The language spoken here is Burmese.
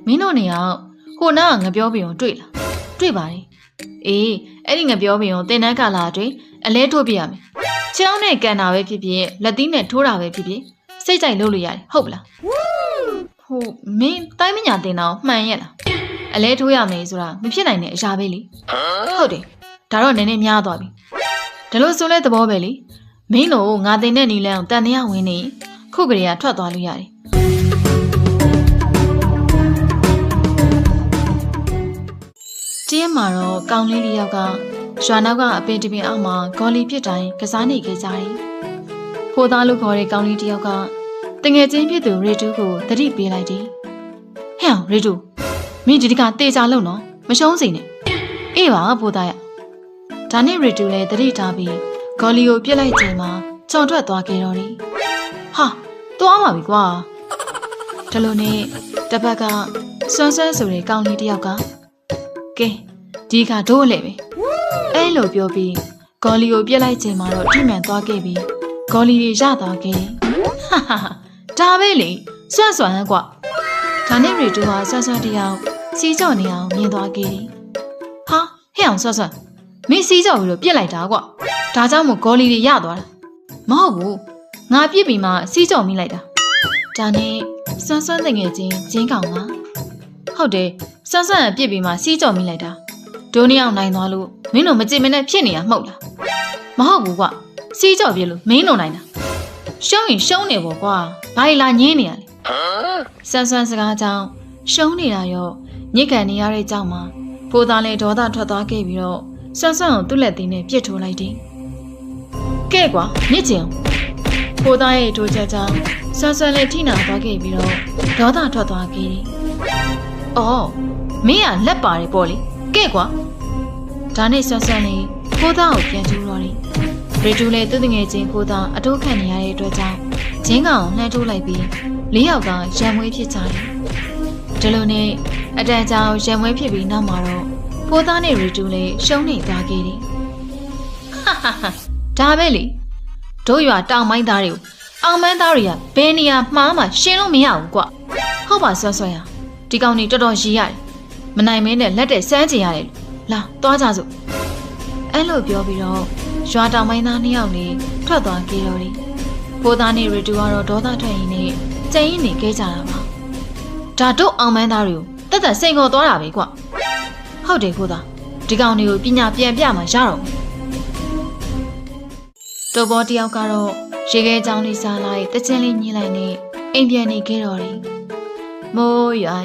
မင်းတို့နေအောင်ဟိုနားငပြောပင်ကိုတွေ့လားတွေ့ပါတယ်အေးအဲ့ဒီငပြောပင်ကိုတင်တန်းကာလာအတွင်းအလဲထိုးပြရမယ်ခြေထောက်နဲ့ကန်တာပဲဖြစ်ဖြစ်လက်သီးနဲ့ထိုးတာပဲဖြစ်ဖြစ်စိတ်ကြိုက်လုပ်လို့ရတယ်ဟုတ်ပလားဟိုမင်းတိုင်းမညာတင်တာကိုမှန်ရဲ့လားအလဲထိုးရမယ်ဆိုတာမဖြစ်နိုင်တဲ့အရာပဲလေဟုတ်တယ်ဒါတော့နည်းနည်းများသွားပြီဒါလို့ဆိုလဲသဘောပဲလေမင်းတို့ငါတင်တဲ့နီလန်းကိုတန်တရားဝင်နေခုကလေးကထွက်သွားလို့ရတယ်တင်းမှာတော့ကောင်းလေးလေးယောက်ကရွာနောက်ကအပင်တပင်အောက်မှာဂေါ်လီပြစ်တိုင်းကစားနေခဲ့ကြတယ်။ဖိုးသားလို့ခေါ်တဲ့ကောင်းလေးတစ်ယောက်ကတငယ်ချင်းဖြစ်သူရေတူကိုတတိပေးလိုက်တယ်။ဟဲ့ရေတူမင်းဒီတကတေချာလုံးနော်မရှုံးစိနဲ့။အေးပါဖိုးသားရ။ဒါနဲ့ရေတူလည်းတတိထားပြီးဂေါ်လီကိုပြစ်လိုက်ချိန်မှာချော်ထွက်သွားခဲ့တော့တယ်။ဟာသွားပါပြီကွာ။ဒါလိုနဲ့တစ်ဖက်ကစွန်းစွန်းဆိုတဲ့ကောင်းလေးတစ်ယောက်ကကဲဒီခါတို့အလဲပဲအဲ့လိုပြောပြီးဂေါ်လီကိုပြစ်လိုက်ချိန်မှာတော့ထိမှန်သွားခဲ့ပြီးဂေါ်လီတွေရသွားခဲ့ဟာဟာဒါပဲလေစွန့်စွန့်ကွာဒါနဲ့ရီတူဟာဆွဆွတယောက်စီးကြော်နေအောင်မြင်သွားခဲ့တယ်ဟာဟဲ့အောင်ဆွဆွမင်းစီးကြော်ပြီးတော့ပြစ်လိုက်တာကွာဒါကြောင့်မို့ဂေါ်လီတွေရသွားတာမဟုတ်ဘူးငါပြစ်ပြီးမှစီးကြော်မိလိုက်တာဒါနဲ့ဆွဆွတငယ်ချင်းကျင်းကောင်ကဟုတ်တယ်ဆွဆွပြစ်ပြီးမှစီးကြော်မိလိုက်တာဒိုးနှစ်ယောက်နိုင်သွားလို့မင်းတို့မကြင်မနဲ့ဖြစ်နေရမဟုတ်လားမဟုတ်ဘူးကွစီးကြော်ပြလို့မင်းတို့နိုင်တာရှုံးရင်ရှုံးနေပေါ့ကွာဘာလာညင်းနေရလဲဆန်းဆန်းစကားကြောင့်ရှုံးနေတာရောညစ်ကန်နေရတဲ့ကြောင့်မှဖိုးသားလည်းဒေါသထွက်သွားခဲ့ပြီးတော့ဆန်းဆန်းကိုသူ့လက်သေးနဲ့ပြစ်ထိုးလိုက်တယ်ကဲကွာညစ်ချင်ဖိုးသားရဲ့ထိုးချက်ကြောင့်ဆန်းဆန်းလည်းထိနာသွားခဲ့ပြီးတော့ဒေါသထွက်သွားခဲ့တယ်အော်မင်းကလက်ပါတယ်ပေါ့လေကဲကွာဒါနဲ့ဆွဆွလေးဖိုးသားကိုပြန်ကျူးတော့တယ်ရေတူလည်းသူ့ငယ်ချင်းဖိုးသားအတိုးခံနေရတဲ့အတွက်ကြောင့်ဂျင်းကောင်လှမ်းထိုးလိုက်ပြီးလေးယောက်ကရံမွေးဖြစ်ကြတယ်ဒီလိုနဲ့အတန်ကြောင်ရံမွေးဖြစ်ပြီးနောက်မှာတော့ဖိုးသားနဲ့ရေတူလည်းရှုံးနေသွားခဲ့တယ်ဟာဟာဟာဒါပဲလေတို့ရွာတောင်ပိုင်းသားတွေကိုအောင်မန်းသားတွေကဘယ်နေရာမှားမှရှင်းလို့မရဘူးကွဟုတ်ပါဆွဆွရဒီကောင်တွေတော်တော်ရည်ရတယ်မနိုင်မင်းနဲ့လက်တဲ့စမ်းချင်ရတယ်လာသွားကြစို့အဲ့လိုပြောပြီးတော့ရွာတောင်ပိုင်းသားနှစ်ယောက်လေးထွက်သွားကြတော့တယ်ဖိုးသားနဲ့ရီတူကတော့ဒေါသထွက်ရင်းနဲ့ကြင်ရင်နေခဲ့ကြတာပါဒါတို့အောင်မန်းသားတွေကိုတက်တက်စိန်ခေါ်သွားတာပဲကွဟုတ်တယ်ဖိုးသားဒီကောင်တွေကိုပညာပြန်ပြမှရတော့မယ်တော်ဘောတယောက်ကတော့ရေခဲချောင်းလေးစားလိုက်တချင်းလေးညှိလိုက်နဲ့အိမ်ပြန်နေခဲ့တော့တယ်မိုးရွာ